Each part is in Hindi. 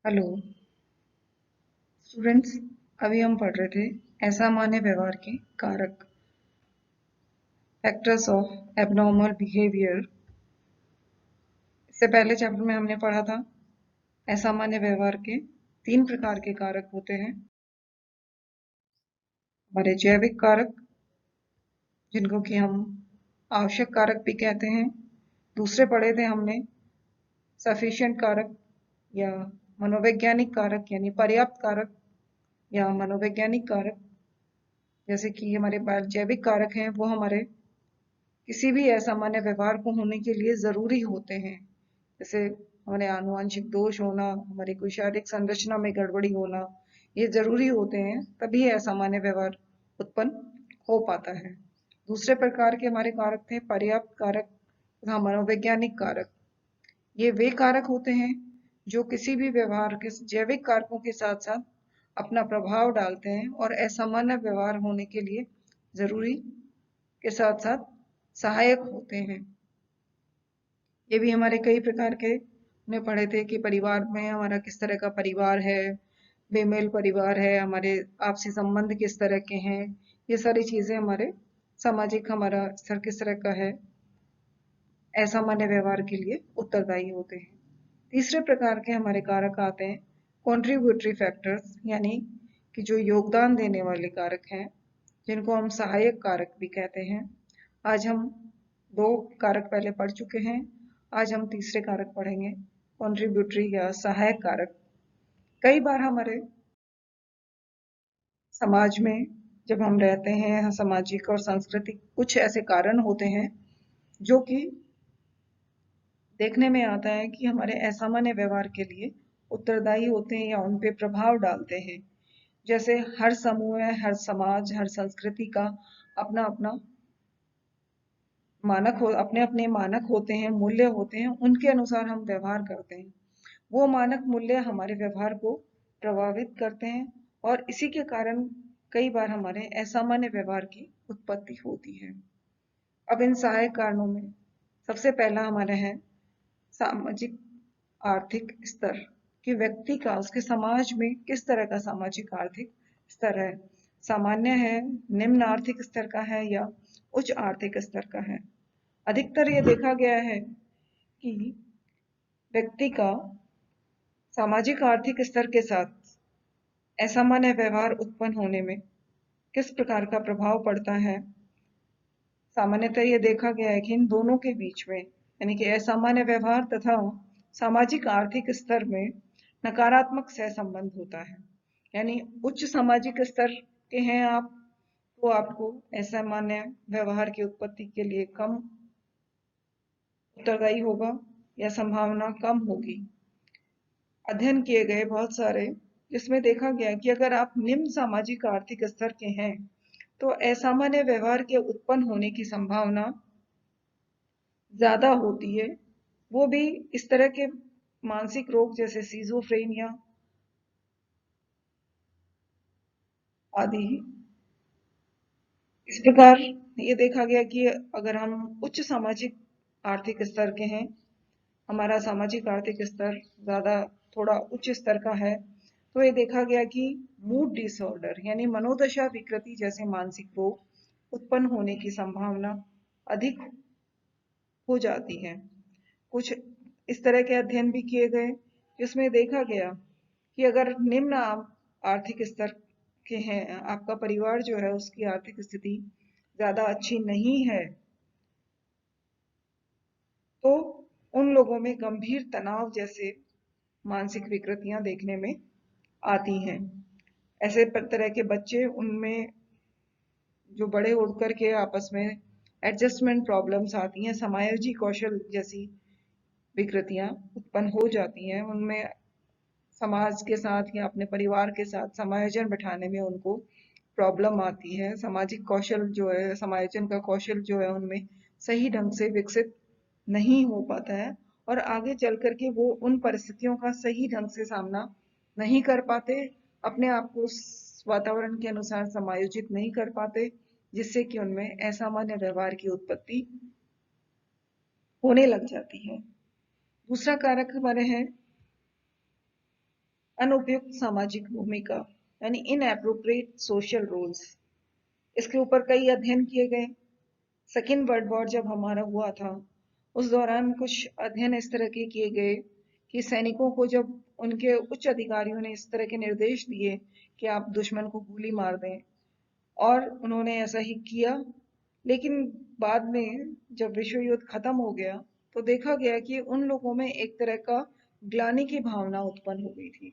Hello students. अभी हम पढ़ रहे थे असामान्य व्यवहार के कारक, फैक्टर्स ऑफ एबनॉर्मल बिहेवियर। इससे पहले चैप्टर में हमने पढ़ा था असामान्य व्यवहार के 3 प्रकार के कारक होते हैं। हमारे जैविक कारक, जिनको कि हम आवश्यक कारक भी कहते हैं। दूसरे पढ़े थे हमने सफिशिएंट कारक या मनोवैज्ञानिक कारक यानी पर्याप्त कारक या मनोवैज्ञानिक कारक। जैसे कि हमारे जैविक कारक हैं वो हमारे किसी भी असामान्य व्यवहार को होने के लिए जरूरी होते हैं। जैसे हमारे आनुवंशिक दोष होना, हमारी कोई शारीरिक संरचना में गड़बड़ी होना, ये जरूरी होते हैं, तभी ये असामान्य व्यवहार उत्पन्न हो पाता है। दूसरे प्रकार के हमारे कारक थे पर्याप्त कारक तथा मनोवैज्ञानिक कारक। ये वे कारक होते हैं जो किसी भी व्यवहार के जैविक कारकों के साथ साथ अपना प्रभाव डालते हैं और असामान्य व्यवहार होने के लिए जरूरी के साथ साथ सहायक होते हैं। ये भी हमारे कई प्रकार के ने पढ़े थे कि परिवार में हमारा किस तरह का परिवार है, बेमेल परिवार है, हमारे आपसी संबंध किस तरह के हैं, ये सारी चीजें हमारे सामाजिक हमारा स्तर किस तरह का है, असामान्य व्यवहार के लिए उत्तरदायी होते हैं। तीसरे प्रकार के हमारे कारक आते हैं कॉन्ट्रीब्यूटरी फैक्टर्स, यानी कि जो योगदान देने वाले कारक हैं, जिनको हम सहायक कारक भी कहते हैं। आज हम 2 कारक पहले पढ़ चुके हैं, आज हम तीसरे कारक पढ़ेंगे, कॉन्ट्रीब्यूटरी या सहायक कारक। कई बार हमारे समाज में जब हम रहते हैं, सामाजिक और सांस्कृतिक कुछ ऐसे कारण होते हैं जो कि देखने में आता है कि हमारे असामान्य व्यवहार के लिए उत्तरदायी होते हैं या उन पे प्रभाव डालते हैं। जैसे हर समूह, हर समाज, हर संस्कृति का अपना अपना मानक हो, अपने अपने मानक होते हैं, मूल्य होते हैं, उनके अनुसार हम व्यवहार करते हैं। वो मानक मूल्य हमारे व्यवहार को प्रभावित करते हैं और इसी के कारण कई बार हमारे असामान्य व्यवहार की उत्पत्ति होती है। अब इन सहायक कारणों में सबसे पहला हमारा है सामाजिक आर्थिक स्तर, कि व्यक्ति का उसके समाज में किस तरह का सामाजिक आर्थिक स्तर है, सामान्य है, निम्न आर्थिक स्तर का है या उच्च आर्थिक स्तर का है। अधिकतर ये देखा गया है कि व्यक्ति का सामाजिक आर्थिक स्तर के साथ असामान्य व्यवहार उत्पन्न होने में किस प्रकार का प्रभाव पड़ता है। सामान्यतः ये देखा गया है कि इन दोनों के बीच में, यानी कि असामान्य व्यवहार तथा सामाजिक आर्थिक स्तर में नकारात्मक सहसंबंध होता है। यानी उच्च सामाजिक स्तर के हैं आप, तो आपको असामान्य व्यवहार की उत्पत्ति के लिए कम उत्तरदायी होगा या संभावना कम होगी। अध्ययन किए गए बहुत सारे, जिसमें देखा गया कि अगर आप निम्न सामाजिक आर्थिक स्तर के हैं तो असामान्य व्यवहार के उत्पन्न होने की संभावना ज्यादा होती है। वो भी इस तरह के मानसिक रोग जैसे सीजोफ्रेनिया आदि। इस प्रकार ये देखा गया कि अगर हम उच्च सामाजिक आर्थिक स्तर के हैं, हमारा सामाजिक आर्थिक स्तर ज्यादा थोड़ा उच्च स्तर का है, तो ये देखा गया कि मूड डिसऑर्डर यानी मनोदशा विकृति जैसे मानसिक रोग उत्पन्न होने की संभावना अधिक हो जाती है। कुछ इस तरह के अध्ययन भी किए गए जिसमें देखा गया कि अगर निम्न आर्थिक स्तर के हैं, आपका परिवार जो है उसकी आर्थिक स्थिति ज्यादा अच्छी नहीं है, तो उन लोगों में गंभीर तनाव जैसे मानसिक विकृतियां देखने में आती हैं। ऐसे तरह के बच्चे, उनमें जो बड़े होकर के आपस में एडजस्टमेंट प्रॉब्लम्स आती हैं, समायोजी कौशल जैसी विकृतियां उत्पन्न हो जाती हैं, उनमें समाज के साथ या अपने परिवार के साथ समायोजन बिठाने में उनको प्रॉब्लम आती है। सामाजिक कौशल जो है, समायोजन का कौशल जो है, उनमें सही ढंग से विकसित नहीं हो पाता है और आगे चल करके वो उन परिस्थितियों का सही ढंग से सामना नहीं कर पाते, अपने आप को उस वातावरण के अनुसार समायोजित नहीं कर पाते, जिससे कि उनमें असामान्य व्यवहार की उत्पत्ति होने लग जाती है। दूसरा कारक हमारे हैं अनुपयुक्त सामाजिक भूमिका यानी इनएप्रोप्रिएट सोशल रोल्स, इसके ऊपर कई अध्ययन किए गए। सेकेंड वर्ल्ड वॉर जब हमारा हुआ था उस दौरान कुछ अध्ययन इस तरह के किए गए कि सैनिकों को जब उनके उच्च अधिकारियों ने इस तरह के निर्देश दिए कि आप दुश्मन को गोली मार दें, और उन्होंने ऐसा ही किया, लेकिन बाद में जब विश्व युद्ध खत्म हो गया तो देखा गया कि उन लोगों में एक तरह का ग्लानि की भावना उत्पन्न हो गई थी,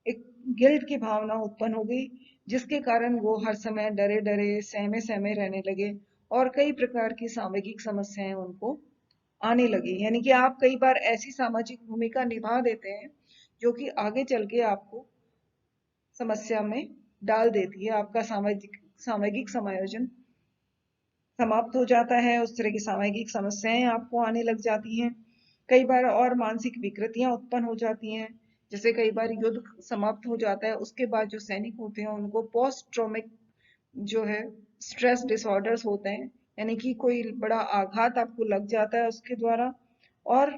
एक गिल्ट की भावना उत्पन्न हो गई, जिसके कारण वो हर समय डरे डरे सहमे सहमे रहने लगे और कई प्रकार की सामाजिक समस्याएं उनको आने लगी। यानी कि आप कई बार ऐसी सामाजिक भूमिका निभा देते हैं जो कि आगे चल के आपको समस्या में डाल देती है, आपका सामाजिक समायोजन समाप्त हो जाता है, उस तरह की सामाजिक समस्याएं आपको आने लग जाती हैं। कई बार और मानसिक विकृतियां उत्पन्न हो जाती हैं, जैसे कई बार युद्ध समाप्त हो जाता है उसके बाद जो सैनिक होते हैं उनको पोस्ट ट्रॉमिक जो है स्ट्रेस डिसऑर्डर्स होते हैं, यानी कि कोई बड़ा आघात आपको लग जाता है उसके द्वारा, और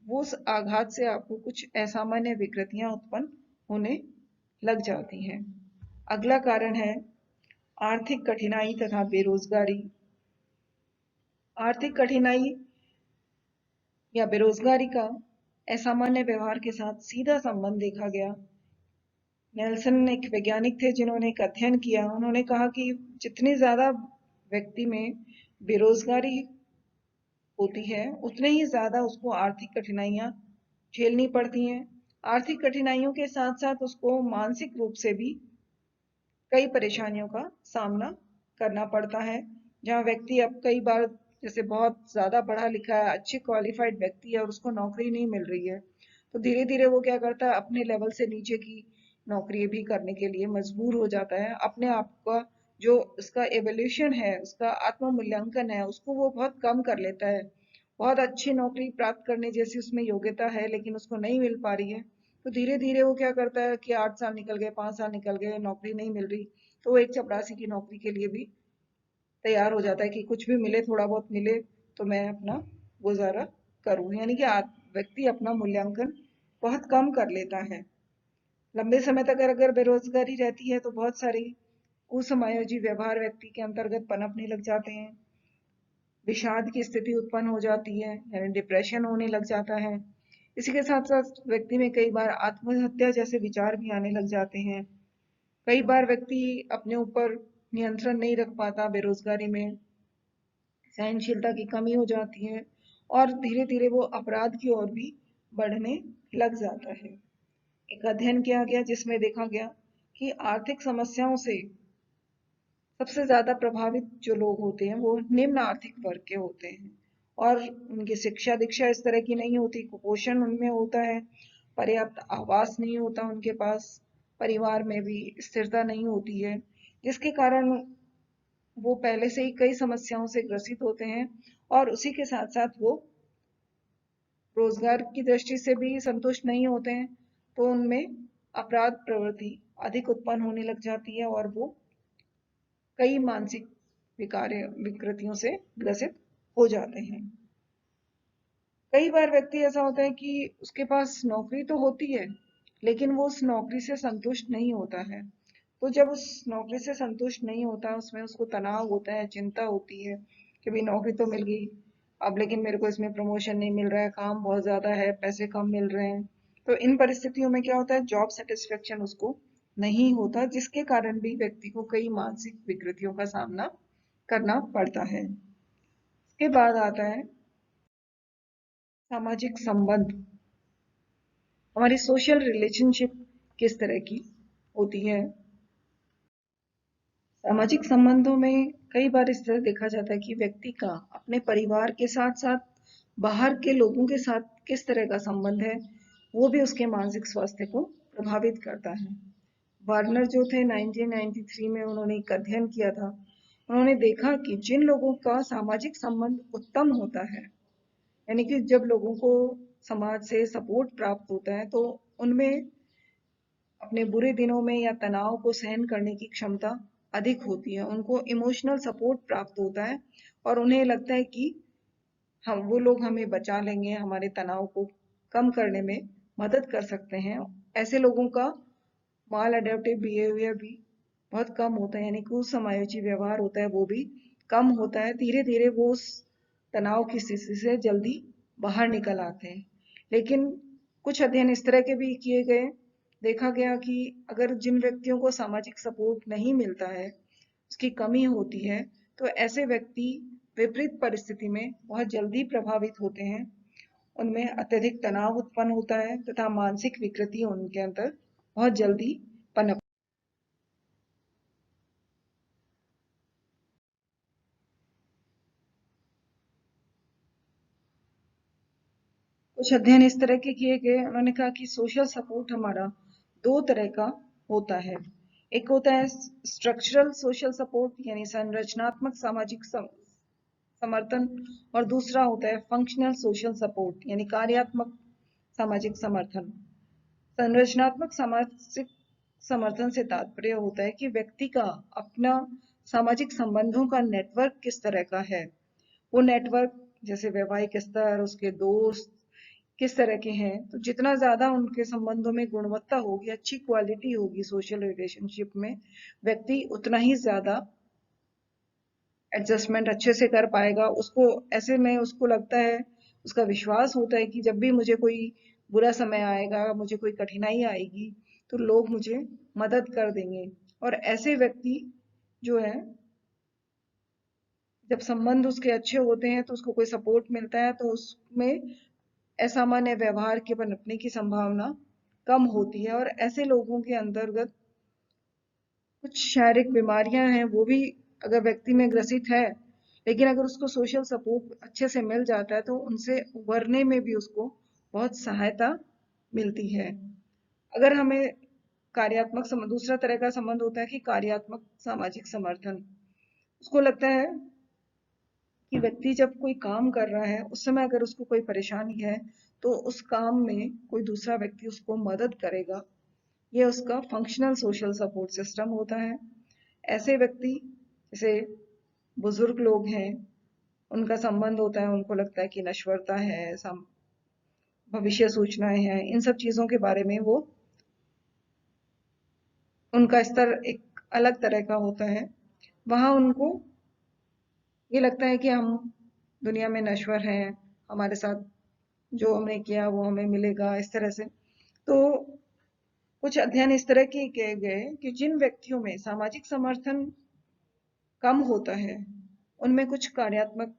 वो उस आघात से आपको कुछ असामान्य विकृतियां उत्पन्न होने लग जाती हैं। अगला कारण है आर्थिक कठिनाई तथा बेरोजगारी। आर्थिक कठिनाई या बेरोजगारी का असामान्य व्यवहार के साथ सीधा संबंध देखा गया। नेल्सन एक वैज्ञानिक थे जिन्होंने एक अध्ययन किया। उन्होंने कहा कि जितनी ज्यादा व्यक्ति में बेरोजगारी होती है उतने ही ज्यादा उसको आर्थिक कठिनाइयां झेलनी पड़ती हैं। आर्थिक कठिनाइयों के साथ साथ उसको मानसिक रूप से भी कई परेशानियों का सामना करना पड़ता है। जहाँ व्यक्ति अब कई बार जैसे बहुत ज्यादा पढ़ा लिखा है, अच्छी क्वालिफाइड व्यक्ति है और उसको नौकरी नहीं मिल रही है, तो धीरे धीरे वो क्या करता है, अपने लेवल से नीचे की नौकरी भी करने के लिए मजबूर हो जाता है। अपने आप का जो उसका एवोल्यूशन है, उसका आत्म मूल्यांकन है, उसको वो बहुत कम कर लेता है। बहुत अच्छी नौकरी प्राप्त करने जैसी उसमें योग्यता है लेकिन उसको नहीं मिल पा रही है, तो धीरे धीरे वो क्या करता है कि 8 साल निकल गए, 5 साल निकल गए, नौकरी नहीं मिल रही, तो वो एक चपरासी की नौकरी के लिए भी तैयार हो जाता है कि कुछ भी मिले, थोड़ा बहुत मिले तो मैं अपना गुजारा करूं। यानी कि व्यक्ति अपना मूल्यांकन बहुत कम कर लेता है। लंबे समय तक अगर बेरोजगारी रहती है तो बहुत सारी कुसमायोजी व्यवहार व्यक्ति के अंतर्गत पनपने लग जाते हैं। विषाद की स्थिति उत्पन्न हो जाती है, यानी डिप्रेशन होने लग जाता है। इसी के साथ साथ व्यक्ति में कई बार आत्महत्या जैसे विचार भी आने लग जाते हैं। कई बार व्यक्ति अपने ऊपर नियंत्रण नहीं रख पाता, बेरोजगारी में सहनशीलता की कमी हो जाती है और धीरे धीरे वो अपराध की ओर भी बढ़ने लग जाता है। एक अध्ययन किया गया जिसमें देखा गया कि आर्थिक समस्याओं से सबसे ज्यादा प्रभावित जो लोग होते हैं वो निम्न आर्थिक वर्ग के होते हैं, और उनकी शिक्षा दीक्षा इस तरह की नहीं होती, कुपोषण उनमें होता है, पर्याप्त आवास नहीं होता उनके पास, परिवार में भी स्थिरता नहीं होती है, जिसके कारण वो पहले से ही कई समस्याओं से ग्रसित होते हैं, और उसी के साथ साथ वो रोजगार की दृष्टि से भी संतुष्ट नहीं होते हैं, तो उनमें अपराध प्रवृत्ति अधिक उत्पन्न होने लग जाती है और वो कई मानसिक विकृतियों से ग्रसित हो जाते हैं। कई बार व्यक्ति ऐसा होता है कि उसके पास नौकरी तो होती है लेकिन वो उस नौकरी से संतुष्ट नहीं होता है। तो जब उस नौकरी से संतुष्ट नहीं होता, उसमें उसको तनाव होता है, चिंता होती है कि भाई नौकरी तो मिल गई, अब लेकिन मेरे को इसमें प्रमोशन नहीं मिल रहा है, काम बहुत ज्यादा है, पैसे कम मिल रहे हैं। तो इन परिस्थितियों में क्या होता है, जॉब सेटिस्फेक्शन उसको नहीं होता, जिसके कारण भी व्यक्ति को कई मानसिक विकृतियों का सामना करना पड़ता है। इसके बाद आता है सामाजिक संबंध। हमारी सोशल रिलेशनशिप किस तरह की होती है। सामाजिक संबंधों में कई बार इस तरह देखा जाता है कि व्यक्ति का अपने परिवार के साथ साथ बाहर के लोगों के साथ किस तरह का संबंध है, वो भी उसके मानसिक स्वास्थ्य को प्रभावित करता है। वार्नर जो थे 1993 में उन्होंने एक अध्ययन किया था। उन्होंने देखा कि जिन लोगों का सामाजिक संबंध उत्तम होता है, यानी कि जब लोगों को समाज से सपोर्ट प्राप्त होता है, तो उनमें अपने बुरे दिनों में या तनाव को सहन करने की क्षमता अधिक होती है, उनको इमोशनल सपोर्ट प्राप्त होता है और उन्हें लगता है कि वो लोग हमें बचा लेंगे, हमारे तनाव को कम करने में मदद कर सकते हैं, ऐसे लोगों का माल अडेप्टिव बिहेवियर भी बहुत कम होता है, यानी कुसमायोजी व्यवहार होता है वो भी कम होता है। धीरे धीरे वो उस तनाव की स्थिति से जल्दी बाहर निकल आते हैं। लेकिन कुछ अध्ययन इस तरह के भी किए गए, देखा गया कि अगर जिन व्यक्तियों को सामाजिक सपोर्ट नहीं मिलता है, उसकी कमी होती है, तो ऐसे व्यक्ति विपरीत परिस्थिति में बहुत जल्दी प्रभावित होते हैं। उनमें अत्यधिक तनाव उत्पन्न होता है तथा मानसिक विकृति उनके अंदर बहुत जल्दी पनप। कुछ अध्ययन इस तरह के किए गए, उन्होंने कहा कि सोशल सपोर्ट हमारा दो तरह का होता है। एक होता है स्ट्रक्चरल सोशल सपोर्ट यानी संरचनात्मक सामाजिक समर्थन, और दूसरा होता है फंक्शनल सोशल सपोर्ट यानी कार्यात्मक सामाजिक समर्थन। संरचनात्मक सामाजिक समर्थन से तात्पर्य होता है कि व्यक्ति का अपना सामाजिक संबंधों का नेटवर्क किस तरह का है। वो नेटवर्क जैसे वैवाहिक स्तर, उसके दोस्त किस तरह के हैं, तो जितना ज्यादा उनके संबंधों में गुणवत्ता होगी, अच्छी क्वालिटी होगी सोशल रिलेशनशिप में, व्यक्ति उतना ही ज्यादा एडजस्टमेंट अच्छे से कर पाएगा। उसको ऐसे में उसको लगता है, उसका विश्वास होता है कि जब भी मुझे कोई बुरा समय आएगा, मुझे कोई कठिनाई आएगी, तो लोग मुझे मदद कर देंगे। और ऐसे व्यक्ति जो है, जब संबंध उसके अच्छे होते हैं तो उसको कोई सपोर्ट मिलता है, तो उसमें असामान्य व्यवहार के पनपने की संभावना कम होती है। और ऐसे लोगों के अंतर्गत कुछ शारीरिक बीमारियां हैं वो भी अगर व्यक्ति में ग्रसित है, लेकिन अगर उसको सोशल सपोर्ट अच्छे से मिल जाता है तो उनसे उभरने में भी उसको बहुत सहायता मिलती है। अगर हमें कार्यात्मक दूसरा तरह का संबंध होता है कि कार्यात्मक सामाजिक समर्थन। उसको लगता है कि व्यक्ति जब कोई काम कर रहा है, उस समय अगर उसको कोई परेशानी है, तो उस काम में कोई दूसरा व्यक्ति उसको मदद करेगा। ये उसका फंक्शनल सोशल सपोर्ट सिस्टम होता है। ऐसे व्यक्ति जैसे बुजुर्ग लोग हैं, उनका संबंध होता है, उनको लगता है कि नश्वरता है, भविष्य सूचनाएं हैं, इन सब चीजों के बारे में वो, उनका स्तर एक अलग तरह का होता है। वहां उनको ये लगता है कि हम दुनिया में नश्वर हैं, हमारे साथ जो हमने किया वो हमें मिलेगा, इस तरह से। तो कुछ अध्ययन इस तरह के किए गए कि जिन व्यक्तियों में सामाजिक समर्थन कम होता है, उनमें कुछ कार्यात्मक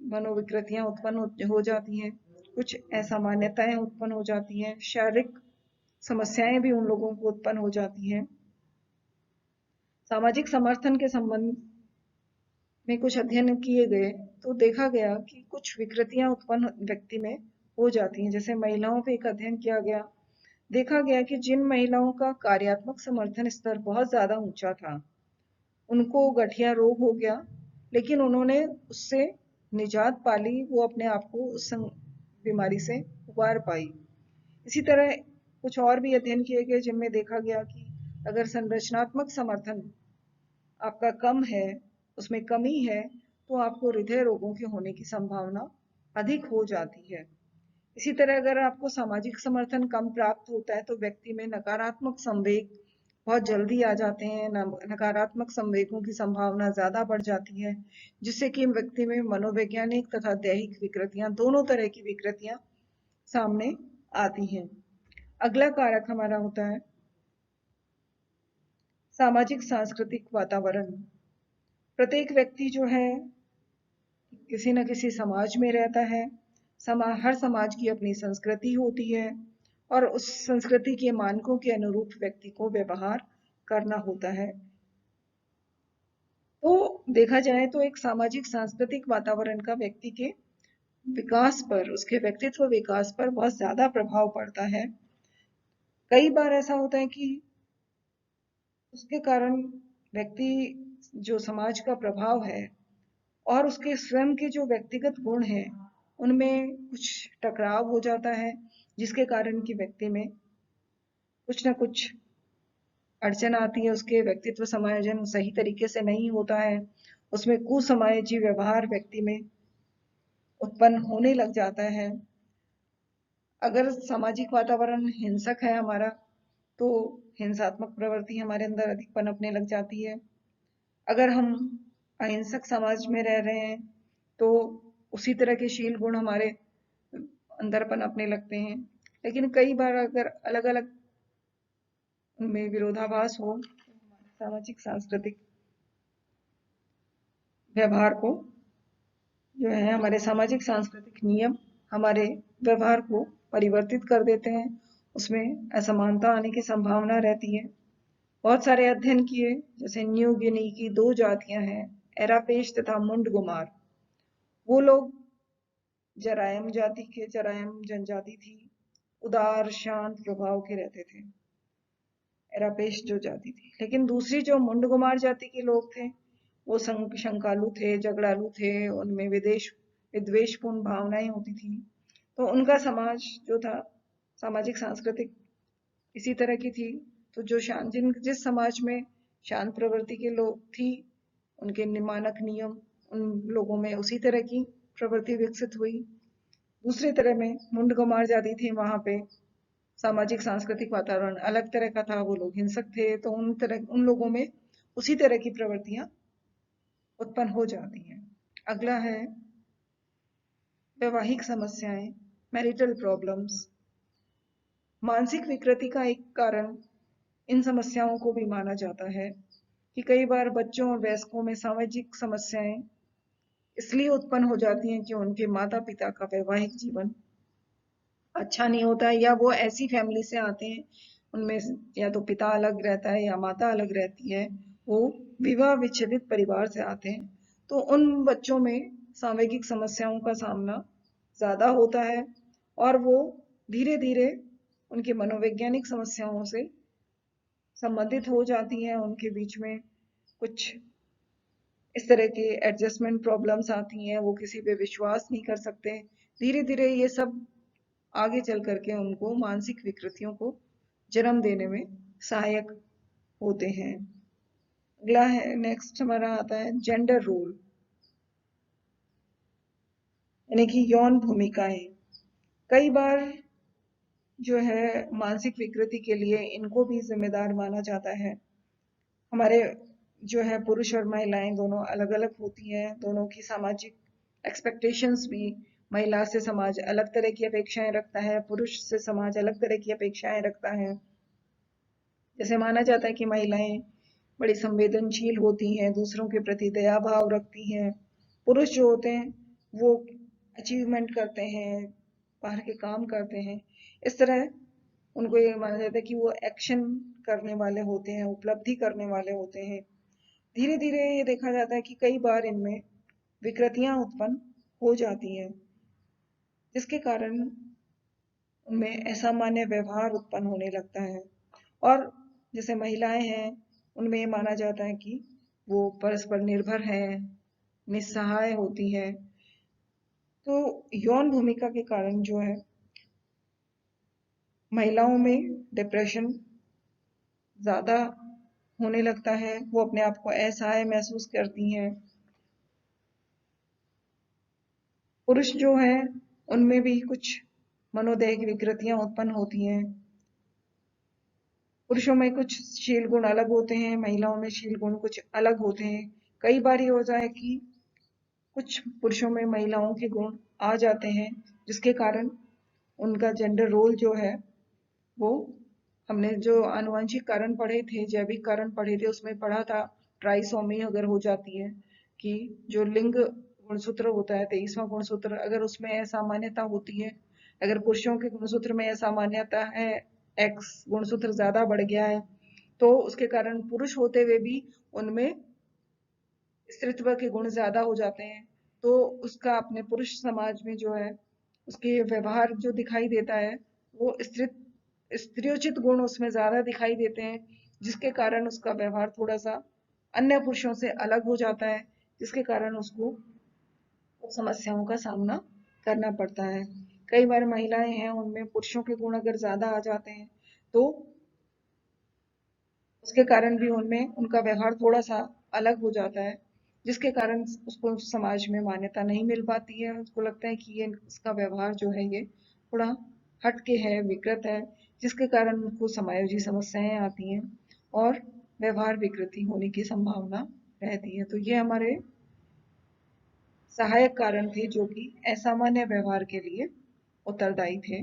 मनोविकृतियां उत्पन्न हो जाती हैं, कुछ असामान्यताएं उत्पन्न हो जाती हैं, शारीरिक समस्याएं भी उन लोगों को उत्पन्न हो जाती हैं। सामाजिक समर्थन के संबंध में कुछ अध्ययन किए गए तो देखा गया कि कुछ विकृतियां उत्पन्न व्यक्ति में हो जाती हैं। जैसे महिलाओं पे एक अध्ययन किया गया, देखा गया कि जिन महिलाओं का कार्यात्मक समर्थन स्तर बहुत ज्यादा ऊंचा था, उनको गठिया रोग हो गया, लेकिन उन्होंने उससे निजात पा ली, वो अपने आप को उस बीमारी से उबार पाई। इसी तरह कुछ और भी अध्ययन किए गए जिनमें देखा गया कि अगर संरचनात्मक समर्थन आपका कम है, उसमें कमी है, तो आपको हृदय रोगों के होने की संभावना अधिक हो जाती है। इसी तरह अगर आपको सामाजिक समर्थन कम प्राप्त होता है, तो व्यक्ति में नकारात्मक संवेग बहुत जल्दी आ जाते हैं, नकारात्मक संवेगों की संभावना ज्यादा बढ़ जाती है, जिससे कि व्यक्ति में मनोवैज्ञानिक तथा दैहिक विकृतियां, दोनों तरह की विकृतियां सामने आती हैं। अगला कारक हमारा होता है सामाजिक सांस्कृतिक वातावरण। प्रत्येक व्यक्ति जो है किसी न किसी समाज में रहता है। हर समाज की अपनी संस्कृति होती है और उस संस्कृति के मानकों के अनुरूप व्यक्ति को व्यवहार करना होता है। तो देखा जाए तो एक सामाजिक सांस्कृतिक वातावरण का व्यक्ति के विकास पर, उसके व्यक्तित्व विकास पर बहुत ज्यादा प्रभाव पड़ता है। कई बार ऐसा होता है कि उसके कारण व्यक्ति जो समाज का प्रभाव है और उसके स्वयं के जो व्यक्तिगत गुण हैं, उनमें कुछ टकराव हो जाता है, जिसके कारण कि व्यक्ति में कुछ ना कुछ अड़चन आती है। उसके व्यक्तित्व समायोजन सही तरीके से नहीं होता है, उसमें कुसमायोजी व्यवहार व्यक्ति में उत्पन्न होने लग जाता है। अगर सामाजिक वातावरण हिंसक है हमारा, तो हिंसात्मक प्रवृत्ति हमारे अंदर अधिक पनपने लग जाती है। अगर हम अहिंसक समाज में रह रहे हैं, तो उसी तरह के शील गुण हमारे अंदर पनपने लगते हैं। लेकिन कई बार अगर अलग अलग उनमें विरोधाभास हो, तो हमारे सामाजिक सांस्कृतिक व्यवहार को जो है, हमारे सामाजिक सांस्कृतिक नियम हमारे व्यवहार को परिवर्तित कर देते हैं। उसमें असमानता आने की संभावना रहती है। बहुत सारे अध्ययन किए, जैसे न्यू गिनी की 2 जातियां हैं, एरापेश तथा मुंडगुमार। वो लोग जरायम जाति के, जरायम जनजाति थी, उदार शांत स्वभाव के रहते थे, एरापेश जो जाति थी। लेकिन दूसरी जो मुंडगुमार जाति के लोग थे, वो शंकालु थे, झगड़ालू थे, उनमें विद्वेषपूर्ण भावनाएं होती थी। तो उनका समाज जो था, सामाजिक सांस्कृतिक इसी तरह की थी। तो जिस समाज में शांत प्रवृत्ति के लोग थी, उनके मानक नियम उन लोगों में उसी तरह की प्रवृत्ति विकसित हुई। दूसरे तरह में मुंडगुमार जाति थी, वहां पे सामाजिक सांस्कृतिक वातावरण अलग तरह का था, वो लोग हिंसक थे, तो उन लोगों में उसी तरह की प्रवृत्तियां उत्पन्न हो जाती हैं। अगला है वैवाहिक समस्याएं, मैरिटल प्रॉब्लम्स। मानसिक विकृति का एक कारण इन समस्याओं को भी माना जाता है कि कई बार बच्चों और वयस्कों में सामाजिक समस्याएं इसलिए उत्पन्न हो जाती हैं कि उनके माता पिता का वैवाहिक जीवन अच्छा नहीं होता है, या वो ऐसी फैमिली से आते हैं, उनमें या तो पिता अलग रहता है या माता अलग रहती है, वो विवाह विच्छेदित परिवार से आते हैं। तो उन बच्चों में सामाजिक समस्याओं का सामना ज्यादा होता है, और वो धीरे धीरे उनकी मनोवैज्ञानिक समस्याओं से संबंधित हो जाती हैं। उनके बीच में कुछ इस तरह की एडजस्टमेंट प्रॉब्लम्स आती हैं, वो किसी पे विश्वास नहीं कर सकते। धीरे धीरे ये सब आगे चल करके उनको मानसिक विकृतियों को जन्म देने में सहायक होते हैं। अगला है, नेक्स्ट हमारा आता है जेंडर रोल, यानी कि यौन भूमिकाएं। कई बार जो है मानसिक विकृति के लिए इनको भी जिम्मेदार माना जाता है। हमारे जो है पुरुष और महिलाएं दोनों अलग अलग होती हैं, दोनों की सामाजिक एक्सपेक्टेशंस भी, महिला से समाज अलग तरह की अपेक्षाएं रखता है, पुरुष से समाज अलग तरह की अपेक्षाएं रखता है। जैसे माना जाता है कि महिलाएं बड़ी संवेदनशील होती हैं, दूसरों के प्रति दया भाव रखती हैं। पुरुष जो होते हैं वो अचीवमेंट करते हैं, बाहर के काम करते हैं। इस तरह उनको ये माना जाता है कि वो एक्शन करने वाले होते हैं, उपलब्धि करने वाले होते हैं। धीरे धीरे ये देखा जाता है कि कई बार इनमें विकृतियां उत्पन्न हो जाती हैं, जिसके कारण उनमें असामान्य व्यवहार उत्पन्न होने लगता है। और जैसे महिलाएं हैं, उनमें ये माना जाता है कि वो परस्पर निर्भर हैं, निस्सहाय होती हैं। तो यौन भूमिका के कारण जो है महिलाओं में डिप्रेशन ज्यादा होने लगता है, वो अपने आप को असहाय महसूस करती हैं। पुरुष जो है उनमें भी कुछ मनोदैहिक विकृतियां उत्पन्न होती हैं। पुरुषों में कुछ शील गुण अलग होते हैं, महिलाओं में शील गुण कुछ अलग होते हैं। कई बार ये होता है कि कुछ पुरुषों में महिलाओं के गुण आ जाते हैं, जिसके कारण उनका जेंडर रोल जो है वो, हमने जो आनुवंशिक कारण पढ़े थे, जैविक कारण पढ़े थे, उसमें पढ़ा था ट्राइसोमी अगर हो जाती है कि जो लिंग गुणसूत्र होता है, 23वां गुणसूत्र, अगर उसमें असामान्यता होती है, अगर पुरुषों के गुणसूत्र में असामान्यता है, एक्स गुणसूत्र ज्यादा बढ़ गया है, तो उसके कारण पुरुष होते हुए भी उनमें स्त्रीत्व के गुण ज्यादा हो जाते हैं। तो उसका अपने पुरुष समाज में जो है उसके व्यवहार जो दिखाई देता है, वो स्त्रियोचित गुण उसमें ज्यादा दिखाई देते हैं, जिसके कारण उसका व्यवहार थोड़ा सा अन्य पुरुषों से अलग हो जाता है, जिसके कारण उसको समस्याओं का सामना करना पड़ता है। कई बार महिलाएं हैं, उनमें पुरुषों के गुण अगर ज्यादा आ जाते हैं, तो उसके कारण भी उनमें उनका व्यवहार थोड़ा सा अलग हो जाता है, जिसके कारण उसको समाज में मान्यता नहीं मिल पाती है। उसको लगता है कि ये इसका व्यवहार जो है ये थोड़ा हटके है, विकृत है, जिसके कारण उनको समायोजी समस्याएं आती हैं और व्यवहार विकृति होने की संभावना रहती है। तो ये हमारे सहायक कारण थे जो कि असामान्य व्यवहार के लिए उत्तरदायी थे।